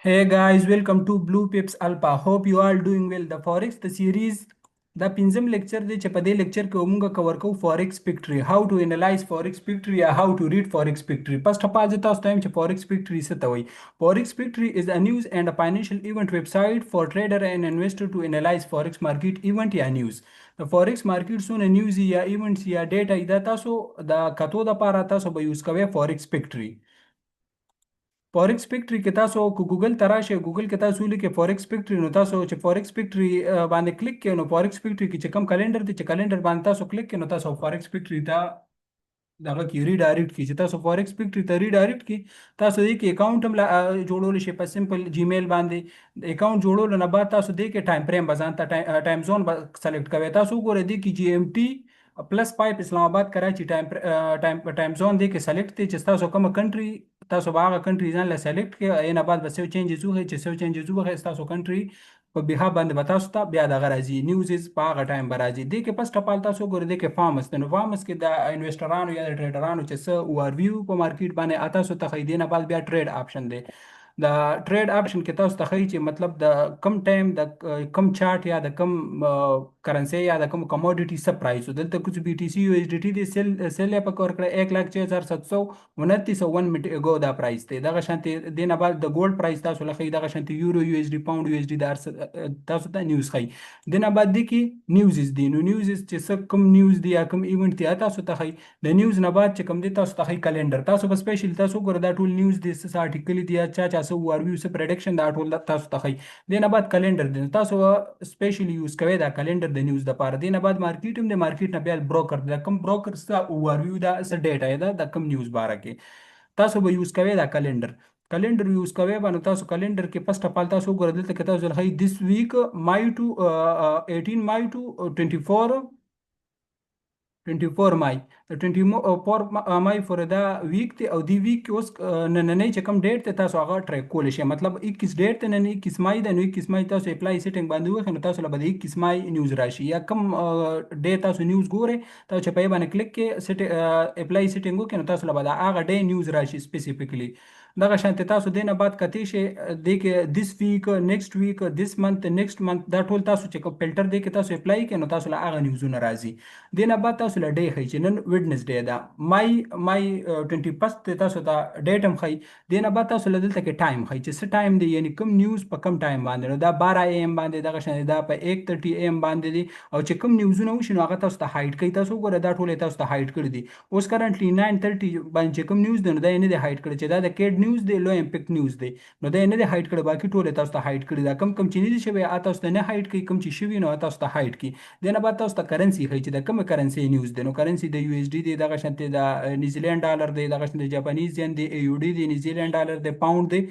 Hey guys, welcome to Blue Pips Alpha. Hope you all doing well. The Forex the series the pinzam lecture the chapade lecture ke umunga cover ko Forex Factory. How to analyze Forex Factory or how to read Forex Factory. First of all, the time Forex Factory se tawai. Forex Factory is a news and a financial event website for trader and investor to analyze Forex market event ya news. The Forex market soon news ya events ya data ida taso the kato da para taso ba use kave Forex Factory. فورکس فیکټری کې تاسو کو ګوګل تراشه ګوګل کې تاسو لیکه فورکس فیکټری نو تاسو چې فورکس فیکټری باندې کلیک کړئ نو فورکس فیکټری کې چې کوم کلندر دی چې کلندر باندې تاسو کلیک کړئ نو تاسو فورکس فیکټری ته دغه کې ریډایرکټ کی چې تاسو فورکس فیکټری ته ریډایرکټ کی تاسو دې کې اکاونټ هم جوړول شي په سمپل جیمیل باندې اکاونټ جوړول نه بعد تاسو دې کې ټایم فریم بزان ته ټایم زون سلیکټ کوي تاسو ګوره دې کې جی ام ټي پلس 5 اسلام آباد کراچي ټایم زون دې کې سلیکټ دي چې تاسو کوم کنټری تاسو به هغه کنټری ځان له سلیکټ کې نه بعد به سیو چینجز وغه چې سیو چینجز وغه تاسو کنټری په بها باندې به تاسو ته بیا دغه راځي نیوزز په هغه ټایم به راځي دې کې پس ټپال تاسو ګورئ دې کې فارمس نو فارمس کې د انویسټرانو یا د ټریډرانو چې څه اوور ویو په مارکیټ باندې تاسو ته خې دې نه بعد بیا ټریډ آپشن دی د ټریډ آپشن کې تاسو ته ښیي چې مطلب د کم ټایم د کم چارت یا د کم کرنسي یا د کم کموډیټي څه پرایس دلته کچھ بي ټي سی یو ایس ډي ټي دی سیل په کور کړه 1,06,729 منټ اگو دا پرایس دی دغه شانتي د نه بعد د ګولډ پرایس تاسو لخي دغه شانتي یورو یو ایس ډي پاوند یو ایس ډي دار تاسو ته نیوز خي د نه بعد د کې نیوزز دي نو نیوزز چې څه کم نیوز دی یا کم ایونت دی تاسو ته خي د نیوز نه بعد چې کم دی تاسو ته خي کلندر تاسو په سپیشل تاسو ګور دا ټول نیوز دی څه ارټیکل دی چا څه ورویو څه پریډکشن دا ټول تاسو ته خي د نه بعد کلندر دی تاسو سپیشل یوز کوي دا کلندر د نیوز د پاره دی نه بعد مارکیټ هم د مارکیټ نه بیا بروکر دا کم بروکر څه ورویو دا څه ډیټا دا د کم نیوز باره کې تاسو به یوز کوي دا کلندر یوز کوي باندې تاسو کلندر کې فرست اف ال تاسو ګور دلته کې تاسو لخي this week مای ټو 18 مای ټو 24 مای 24 مای فور دا ویک ته او دی ویک اوس نن چې کوم ډیټ ته تاسو هغه ټریک کول شي مطلب 21 ډیټ ته نن 21 مای د 21 مای تاسو اپلای سیټینګ باندې وخت نو تاسو لبد 21 مای نیوز راشي یا کوم ډیټ تاسو نیوز ګوره تاسو چې په باندې کلیک کې سیټ اپلای سیټینګ وکړئ نو تاسو لبد هغه ډیټ نیوز راشي سپیسیفیکلی دغه شانت تاسو دینه بعد کتی شي د کې دیس ویک نیکسٹ ویک دیس منث نیکسٹ منث دا ټول تاسو چې کوم فلټر دی کې تاسو اپلای کړئ نو تاسو له هغه نیوزونه راځي دینه بعد تاسو له ډے خي چې نن وډنسډے دا مای 21 ته تاسو ته ډیټ هم خي دینه بعد تاسو له دلته کې ټایم خي چې څه ټایم دی یعنی کوم نیوز په کم ټایم باندې نو دا 12 ام باندې دغه شان دا په 1:30 ام باندې دی او چې کوم نیوزونه وشي نو هغه تاسو ته هایډ کوي تاسو ګوره دا ټول تاسو ته هایډ کړی دي اوس کرنټلی 9:30 باندې کوم نیوز دی نو دا نه دی هایډ کړی چې دا د کېډ نیوز دی لو امپیکټ نیوز دی نو دا نه دی هایډ کړی باقي ټول تاسو ته هایډ کړی دا کم چې نه دي شوی تاسو ته نه هایډ کوي کم چې شوی نو تاسو ته هایډ کوي دنه بعد تاسو ته کرنسی خي چې دا کوم کرنسی نیوز دی نو کرنسی د یو ایس ډي دی دغه شانته د نیوزیلند ډالر دی دغه شانته جاپانیز ین دی ایو ډي دی نیوزیلند ډالر دی پاوند دی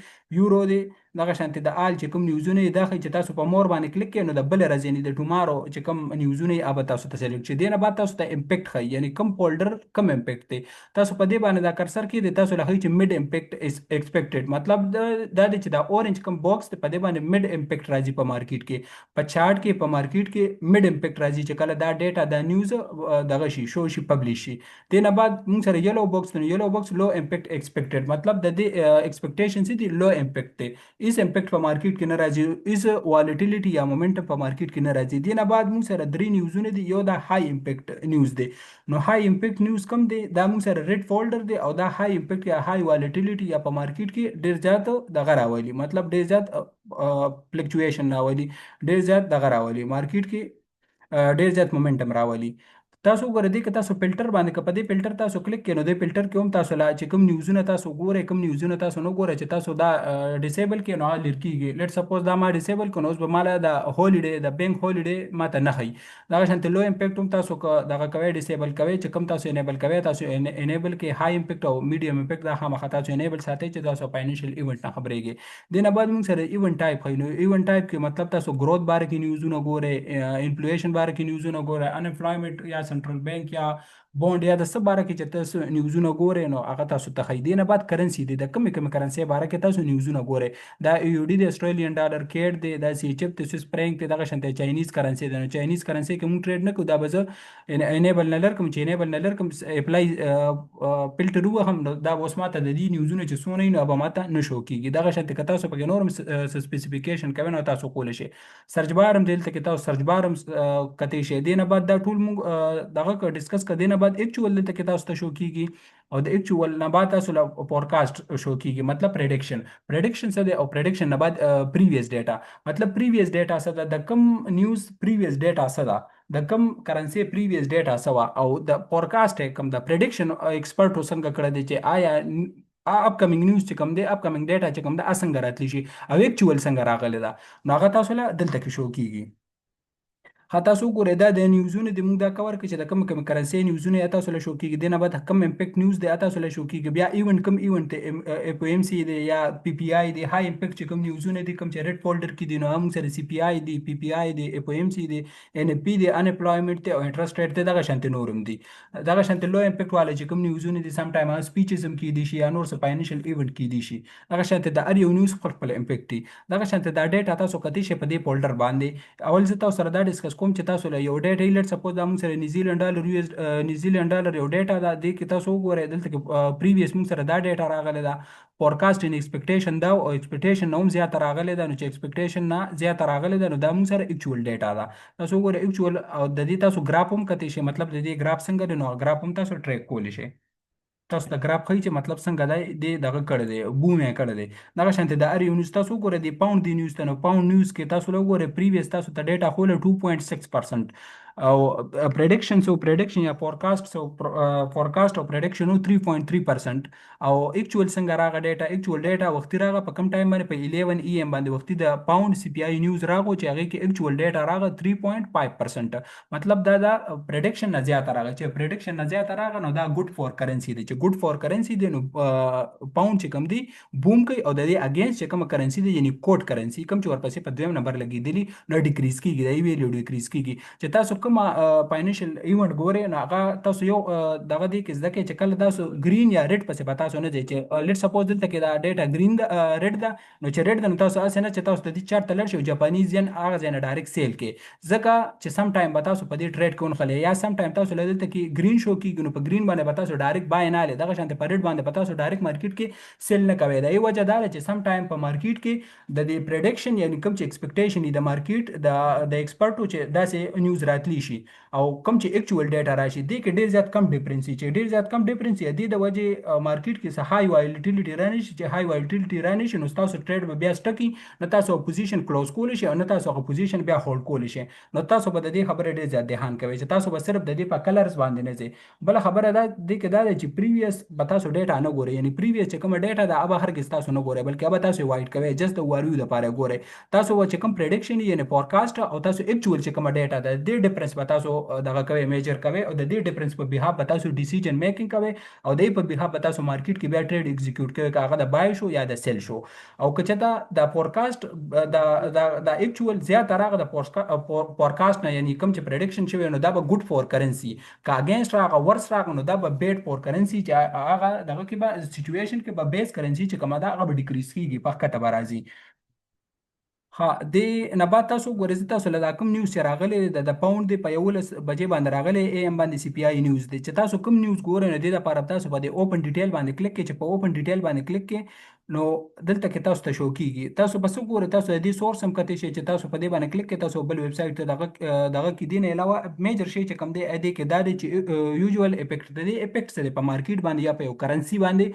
یورو دی دغه شانته د آل چې کوم نیوزونه دا خي چې تاسو په مور باندې کلیک کړئ نو د بل راځي د ټومارو چې کوم نیوزونه اب تاسو ته سلیکټ چې دینه بعد تاسو ته امپیکټ خي یعنی کوم فولډر کم امپیکټ دی تاسو په دې باندې دا کرسر کې د تاسو لخي چې میډ امپیکټ از ایکسپیکټډ مطلب دا د چې دا اورنج کم باکس په دې باندې میډ امپیکټ راځي په مارکیټ کې په چارت کې په مارکیټ کې میډ امپیکټ راځي چې کله دا ډیټا دا نیوز دغه شي شو شي پبلش شي دینه بعد موږ سره یلو باکس نو یلو باکس لو امپیکټ ایکسپیکټډ مطلب د دې ایکسپیکټیشن سي دي لو امپیکټ دی اس امپیکټ په مارکیټ کې نه راځي اس والټیلیټي یا مومنټم په مارکیټ کې نه راځي دینه بعد موږ سره درې نیوزونه دي یو دا های امپیکټ نیوز دی نو های امپیکټ نیوز کم دی دا موږ سره ریډ فولډر دی او دا های امپیکټ یا های والټیلیټي یا په مارکیټ کې ډیر زیات دغه راولي مطلب ډیر زیات فلکچویشن راولي ډیر زیات دغه راولي مارکیټ کې ډیر زیات مومنټم راولي تاسو ګورئ دې کې تاسو فلټر باندې کپدې فلټر تاسو کلیک کړئ نو دې فلټر کې هم تاسو لا چې کوم نیوزونه تاسو ګورئ کوم نیوزونه تاسو نو ګورئ چې تاسو دا ډیسیبل کې نو لیر کیږي لیټ سپوز دا ما ډیسیبل کو نو اوس به مال دا هولیډے د بینک هولیډے ماته نه خي دا شانت لو امپیکټ هم تاسو دغه کوي ډیسیبل کوي چې کوم تاسو انیبل کوي تاسو انیبل کې های امپیکټ او میډیم امپیکټ دا خامخا تاسو انیبل ساتي چې تاسو فاینانشل ایونت نه خبرېږي دینه بعد موږ سره ایونت ټایپ خي نو ایونت ټایپ کې مطلب تاسو گروث باره کې نیوزونه ګورئ انفلیشن باره کې نیوزونه ګورئ ان امپلایمنٹ یا سنټرل بانک یا بوند یا د څه باره کې چې تاسو نیوزونه ګورئ نو هغه تاسو ته ښایي. دې نه بعد کرنسي دی، د کمې کمې کرنسۍ باره کې تاسو نیوزونه ګورئ. دا یو ډي د استرالین ډالر کېټ دی، دا سی ایچ اف د سویس فرینک دی، دغه شانته چاینیز کرنسي ده. نو چاینیز کرنسي کې موږ ټریډ نه کوو، دا به زه انیبل نه لرم چې انیبل نه لرم اپلای فلټر وهم، نو دا به اوس ماته د دې نیوزونه چې څونه وي نو به ماته نه شو کېږي. دغه شانته که تاسو پکې نور هم سپیسیفیکیشن کوئ نو تاسو کولی شئ. سرچ بار هم دلته کې تاسو سرچ بار هم کتی شئ. دې نه بعد دا ټول موږ دغه ډسکس کړه. دې نه بعد اکچوال دلته کې تاسو ته شو کیږي، او د اکچوال نه بعد تاسو له پورکاسټ شو کیږي، مطلب پریډکشن څه دی، او پریډکشن نه بعد پریویس ډیټا، مطلب پریویس ډیټا څه ده، د کم نیوز پریویس ډیټا څه ده، د کم کرنسي پریویس ډیټا څه وه، او د پورکاسټ کم د پریډکشن ایکسپرټ څنګه کړی دی چې آیا اپکمنګ نیوز چې کوم دی، اپکمنګ ډیټا چې کوم ده څنګه راتلی شي، او اکچوال څنګه راغلی ده، نو هغه تاسو له دلته کې شو کیږي. ها تاسو ګورئ دا د نیوزونو د موږ دا کور کې چې د کم کرنسي نیوزونه یا تاسو له شو کېږي. د نه بعد کم امپیکټ نیوز دی تاسو له شو کېږي. بیا ایونت کم ایونت اف ام سی دی یا پی پی آی دی، های امپیکټ چې کوم نیوزونه دي کوم چې ریډ فولډر کې دي نو موږ سره سی پی آی دی، پی پی آی دی، اف ام سی دی، ان پی دی، ان امپلویمنت دی، او انټرست ریټ دی، دغه شانتي نورم دي. دغه شانتي لو امپیکټ والے چې کوم نیوزونه دي سم ټایم سپیچز هم کې دي شي یا نور څه فاینانشل ایونت کې دي شي. دغه شانتي د ار یو نیوز خپل امپیکټ دی. دغه شانتي دا ډیټا تاسو کتی شي په دې فولډر باندې. اول زه تاسو سره دا ډیسکس کوم چې تاسو له یو ډیټا لیټ سپوز دا موږ سره نیوزیلند ډالر یو اس نیوزیلند ډالر یو ډیټا دا د کې تاسو وګورئ دلته کې پریویس موږ سره دا ډیټا راغلی دا فورکاست ان ایکسپیکټیشن دا، او ایکسپیکټیشن نوم زیات راغلی دا، نو چې ایکسپیکټیشن نه زیات راغلی دا نو دا موږ سره اکچوال ډیټا دا. تاسو وګورئ اکچوال، او د دې تاسو ګراف هم کتی شي، مطلب د دې ګراف څنګه دی نو ګراف هم تاسو ټریک کولی شئ. تاسو ته ګراف ښیي چې مطلب څنګه دی دغه کړی دی، بوم یې کړی دی. دغه شانتي د ار یو نیوز تاسو وګورئ د پاوند دی نیوز ته، نو پاوند نیوز کې تاسو وګورئ پریویس تاسو ته ډیټا خوله 2.6%، او پریډکشن سو پریډکشن یا فورکاست سو فورکاست او پریډکشن 3.3%، او اکچوال څنګه راغی ډیټا، اکچوال ډیټا وختي راغی په کم ټایم باندې په 11 ای ام باندې وختي د پاوند سی پی آی نیوز راغو چې هغه کې اکچوال ډیټا راغی 3.5%، مطلب دا د پریډکشن نه زیات راغی. چې پریډکشن نه زیات راغی نو دا ګډ فور کرنسي دی، چې ګډ فور کرنسي دی نو پاوند چې کم دی بوم کوي، او د دې اگینست چې کوم کرنسي دی یعنی کوډ کرنسي کوم چې ورپسې په دویم نمبر لګیدلی نو ډیکریز کیږي، دا ویلیو ډیکریز کیږي. چې تاسو کوم فاینانشل ایونت ګورئ نو هغه تاسو یو دغه دی کې زده کې چې کله تاسو گرین یا ریډ پسې به تاسو نه ځئ، چې لیټ سپوز دلته کې دا ډیټا گرین ده ریډ ده، نو چې ریډ ده نو تاسو اسې نه چې تاسو د دې چارت ته لاړ شئ جاپانیز ین هغه ځای نه ډایرکټ سیل کې، ځکه چې سم ټایم به تاسو په دې ټریډ کې ونښلئ، یا سم ټایم تاسو دلته کې گرین شو کېږي نو په گرین باندې به تاسو ډایرکټ بای نه هلئ، دغه شانتې په ریډ باندې به تاسو ډایرکټ مارکیټ کې سیل نه کوئ. د یوې وجه دا ده چې سم ټایم په مارکیټ کې د دې پریډکشن یعنی کوم چې ایکسپیکټیشن دی د مارکیټ د ایکسپرټو چې داسې نیوز راتلی شي، او کوم چې اکچوال ډیټا راشي دې کې ډیر زیات کم ډیفرنس چې ډیر زیات کم ډیفرنس دی د وجه مارکیټ کې څه های وایلیټیلیټی رانی شي، چې های وایلیټیلیټی رانی شي نو تاسو ټریډ به بیا سټکی نه تاسو پوزیشن کلوز کولی شئ او نه تاسو هغه پوزیشن بیا هولډ کولی شئ. نو تاسو به د دې خبره ډیر زیات دهان کوئ چې تاسو به صرف د دې په کلرز باندې نه ځئ. بل خبره دا دې کې دا ده چې پریویس به تاسو ډیټا نه ګورئ، یعنی پریویس چې کوم ډیټا ده هغه هرګز تاسو نه ګورئ بلکې هغه تاسو وایډ کوئ جست د واریو لپاره ګورئ. تاسو چې کوم پریډکشن یعنی فورکاست او تاسو اکچوال چې کوم ډیټا ده دې ډیفرنس به تاسو دغه کوئ میجر کوئ، او د دې ډیفرنس په بهاف به تاسو ډیسیژن میکینګ کوئ، او د دې په بهاف به تاسو مارکیټ کې بیا ټریډ ایگزیکیوټ کوئ، که هغه د بای شو یا د سیل شو. او که چېرته د فورکاست د اکچوال زیات راغی د فورکاست نه یعنی کوم چې پریډکشن شوی نو دا به ګډ فور کرنسي، که اگینست راغی ورس راغی نو دا به بیډ فور کرنسي، چې هغه دغه کې به سچویشن کې به بیس کرنسي چې کومه ده هغه به ډیکریز کیږي، په ښکته به راځي. ها د نه بعد تاسو ګورئ تاسو له دا کوم نیوز چې راغلی د پاوند دی په 11 بجې باندې راغلی ای ام باندې سی پی آی نیوز دی، چې تاسو کوم نیوز ګورئ نو د لپاره تاسو په د اوپن ډیټیل باندې کلیک کړئ، چې په اوپن ډیټیل باندې کلیک کړئ نو دلته کې تاسو ته شو کیږي. تاسو بس وګورئ تاسو د دې سورس هم کتی شئ چې تاسو په دې باندې کلیک کړئ، تاسو بل ویب سایټ ته دغه کې دی نه علاوه میجر شی چې کوم دی دې کې دا دی چې یوزوال افیکټ د دې افیکټ سره په مارکیټ باندې یا په یو کرنسي باندې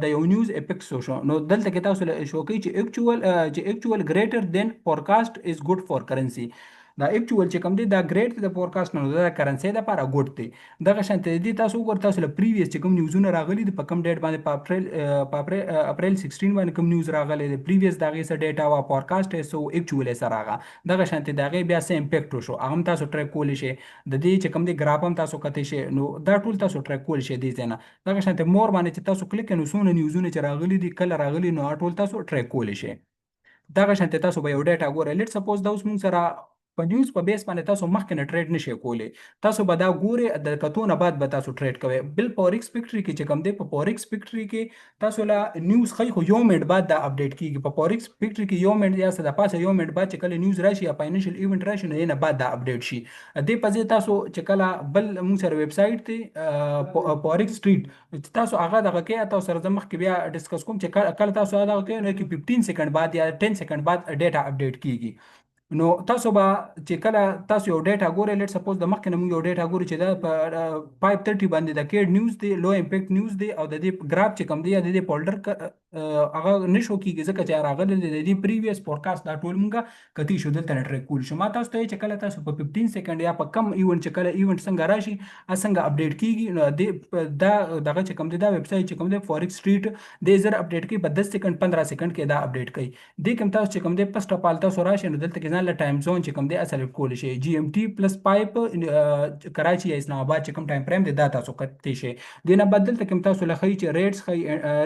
د یو نیوز افیکټ شو نو دلته کې تاسو شو کوي چې اکچوال ګریټر دین فورکاست از ګډ فور کرنسي. دا اکچوال چې کوم دی دا ګریټ د فورکاست نو د کرنسي لپاره ګډ دی. دغه شانته دی تاسو وګورئ تاسو له پریویس چې کوم نیوزونه راغلي د په کم ډیټ باندې په اپریل 16 باندې کوم نیوز راغلی دی پریویس دغه سره ډیټا وا فورکاست سو اکچوال سره راغله، دغه شانته دغه بیا سه امپیکټ شو هغه تاسو ټریک کولی شئ، د دې چې کوم دی ګراف هم تاسو کتی شئ نو دا ټول تاسو ټریک کولی شئ دی ځنه. دغه شانته مور باندې چې تاسو کلیک نو سونه نیوزونه چې راغلي دي کله راغلي نو ټول تاسو ټریک کولی شئ. دغه شانته تاسو به یو ډیټا ګورئ، لیټ سپوز دا اوس موږ سره په نیوز په بیس باندې تاسو مخکې نه ټریډ نشئ کولی. تاسو به دا ګوري د کتو نه بعد به تاسو ټریډ کوئ. بل فورکس فیکټری کې چې کوم دی، په فورکس فیکټری کې تاسو لا نیوز خی خو یو منټ بعد دا اپډیټ کیږي. په فورکس فیکټری کې یو منټ یا څه د پاسه یو منټ بعد چې کله نیوز راشي یا فاینانشل ایونت راشي نو نه بعد دا اپډیټ شي. دې په ځای تاسو چې کله بل موږ سره ویب سټ دی فورکس سټریټ، تاسو هغه دغه کې تاسو سره د مخ کې بیا ډیسکس کوم چې کله تاسو هغه کې نو کې 15 سکند بعد یا 10 سکند بعد ډیټا اپډیټ کیږي. نو تاسو به چې کله تاسو یو ډیټا ګورئ، لیټ سپوز د مخکې نه موږ یو ډیټا ګورو چې دا په 530 باندې د کېډ نیوز دی، لو امپیکټ نیوز دی، او د دې ګراف چې کوم دی یا د دې فولډر هغه نشو کیږي ځکه چې راغلی د دې پریویس فورکاست دا ټول موږ کتی شو دلته نه ټریک کول شو. ما تاسو ته چې کله تاسو په 15 سکند یا په کم ایونت چې کله ایونت څنګه راشي څنګه اپډیټ کیږي، نو دا دغه چې کوم دی دا ویب سټ چې کوم دی فورکس سټریټ د زر اپډیټ کوي په 10 سکند 15 سکند کې دا اپډیټ کوي. د کوم تاسو چې کوم دی پسټ اپ تاسو راشي نو دلته کې ځان له ټایم زون چې کوم دی اصل کول شي جی ام ټي پلس 5 کراچي یا اسلام آباد چې کوم ټایم فریم دی دا تاسو کتی شي. دینه بدل ته کوم تاسو لخی چې ریټس خي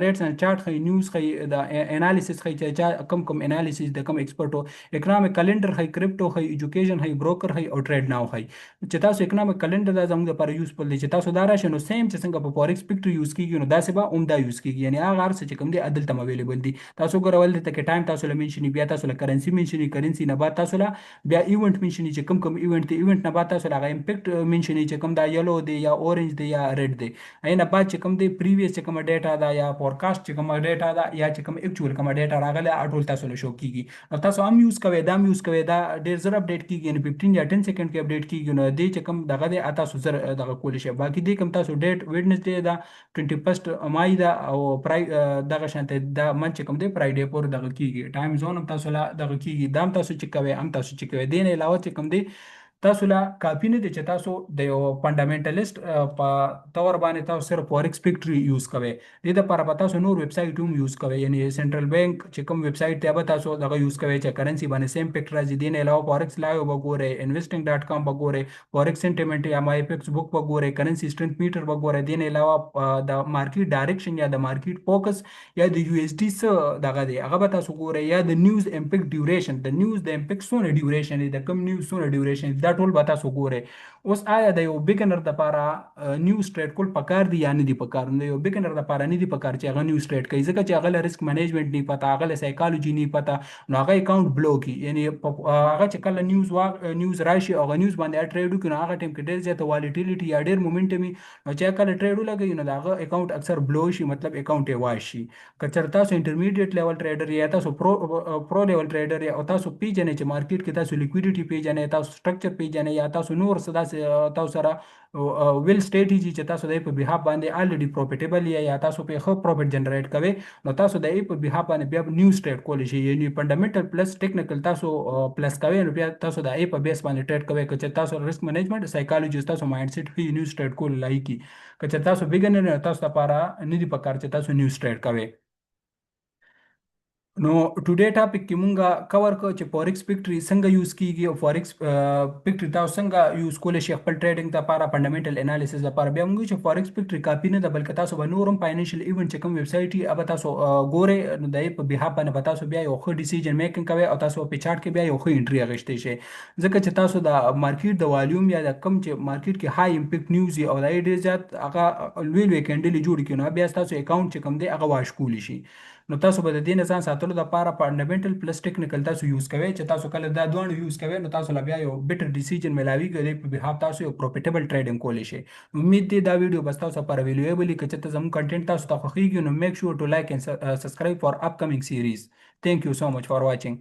ریټس ان چارت خي نیوز خي د انالیسس خي چې کم انالیسس د کم ایکسپرټو اکونومیک کلندر خي کرپټو خي ایجوکیشن خي بروکر خي او ټریډ ناو خي. چې تاسو اکونومیک کلندر دا زموږ لپاره یوزفل دی چې تاسو دا راشي نو سیم چې څنګه په فورکس فیکټری یوز کیږي نو دا سبا عمده یوز کیږي. یعنی هغه ارڅ چې کوم دی عدل تم اویلیبل دي. تاسو ګورول دي ته ټایم تاسو لمنشنی بیا تاسو له کرنسی منشنی کرنسی نه بعد تاسو له بیا ایونت منشنی چې کوم ایونت دی ایونت نه بعد تاسو له امپیکټ منشنی چې کوم دا یلو دی یا اورنج دی یا ریډ دی. اینه بعد چې کوم دی پریویس چې کوم ډیټا دا یا فورکاست چې کوم ډیټا دا یا چې کوم اکچوال کوم ډیټا راغله اټول تاسو له شو کیږي. نو تاسو هم یوز کوئ دا هم یوز کوئ دا ډیر زر اپډیټ کیږي یعنی 15 یا 10 سکند کې اپډیټ کیږي. نو دې چې کوم دغه دی تاسو زر دغه کول شي. باقي دې کوم تاسو ډیټ ویډنسډے دا 21 مای دا او پرای دغه شانته دا من چې کوم دی فرایډے پور دغه کیږي. ټایم زون هم تاسو لا دغه کیږي دا هم تاسو چې کوئ هم تاسو چې کوئ. دین علاوه چې کوم دی تاسو لا کافی نه دي چې تاسو د یو فنډامنټلیست په تور باندې تاسو صرف فورکس فیکټری یوز کوئ. دې لپاره به تاسو نور ویب سټ هم یوز کوئ. یعنی سنټرل بانک چې کوم ویب سټ ته به تاسو دغه یوز کوئ چې کرنسی باندې سیم فیکټر راځي. دین علاوه فورکس لایو وګورئ، انویسټینګ.com وګورئ، فورکس سنټیمنت یا مای پیکس بک وګورئ، کرنسی سټرنث میټر وګورئ. دین علاوه د مارکیټ ډایرکشن یا د مارکیټ فوکس یا د یو اس ډي څه دغه دی هغه به تاسو ګورئ، یا د نیوز امپیکټ ډیوریشن د نیوز د امپیکټ سونه ډیوریشن د کم نیوز سونه ډیوریشن دا ټول به تاسو ګورئ. اوس آیا د یو بیګنر لپاره نیوز ټریډ کول پکار دي یا نه دي پکار؟ نو یو بیګنر لپاره نه دي پکار چې هغه نیوز ټریډ کوي ځکه چې هغه له ریسک مینجمنت نه پتا، هغه له سایکالوجي نه پتا، نو هغه اکاونټ بلوک کی. یعنی هغه چې کله نیوز راشي او هغه نیوز باندې ټریډ وکړي نو هغه ټیم کې ډیر زیاته والیټیلیټي یا ډیر مومنټم نو چې کله ټریډ ولګي نو هغه اکاونټ اکثر بلو شي، مطلب اکاونټ یې واش شي. کچر تاسو انټرمیډیټ لیول ټریډر یا تاسو پرو لیول ټریډر یا تاسو پیژنې چې مارکیټ کې تاسو لیکویډیټي پیژنې، تاسو سټرکچر پیژنې یا تاسو نور څه تاسو سره ویل سټریټیجی چې تاسو د په بیهاب باندې الریډي پروفیټیبل یا تاسو په خو پروفیټ جنریټ کوي نو تاسو د په بیهاب باندې بیا نیوز ټریډ کولی شي. یعنی فنډامنټل پلس ټیکنیکل تاسو پلس کوي نو بیا تاسو د په بیس باندې ټریډ کوي. چې تاسو ریسک مینجمنت سایکالوجي تاسو مایند سیټ په نیوز ټریډ کول لای کی. چې تاسو بیګنر تاسو لپاره نه دی پکار چې تاسو نیوز ټریډ کوي. نو ټوډے ټاپک کې مونږه کور کو چې فورکس فیکټری څنګه یوز کیږي او فورکس فیکټری تاسو څنګه یوز کولای شئ خپل ټریډینګ لپاره، فنډامنټل انالیسس لپاره. بیا موږ چې فورکس فیکټری کاپی نه ده بلکې تاسو به نورم فاینانشل ایونت چې کوم ویب سټ یې اب تاسو ګورئ نو د په بیهاب باندې به تاسو بیا یو ښه ډیسیژن میکینګ کوي او تاسو په چارت کې بیا یو ښه انټری اغشتئ شئ ځکه چې تاسو د مارکیټ د والیوم یا د کم چې مارکیټ کې های امپیکټ نیوز او د ډیر زیات هغه لوی لوی کینډل جوړ کړي نو بیا تاسو اکاونټ چې کوم دی هغه واش کولی شي. نو تاسو به د دې نه ځان ساتلو لپاره فنډامنټل پلس ټیکنیکل تاسو یوز کوئ. چې تاسو کله دا دوه یوز کوئ نو تاسو بیا یو بیټر ډیسیژن ملاویږي په بیهاب تاسو یو پروفیټیبل ټریډینګ کولی شئ. امید دی دا ویډیو بس تاسو لپاره ویلیویبل که چې زموږ کنټینټ تاسو ته خوښیږي نو میک شور ټو لایک اینڈ سبسکرایب فار اپ کمینګ سیریز. Thank you so much for watching.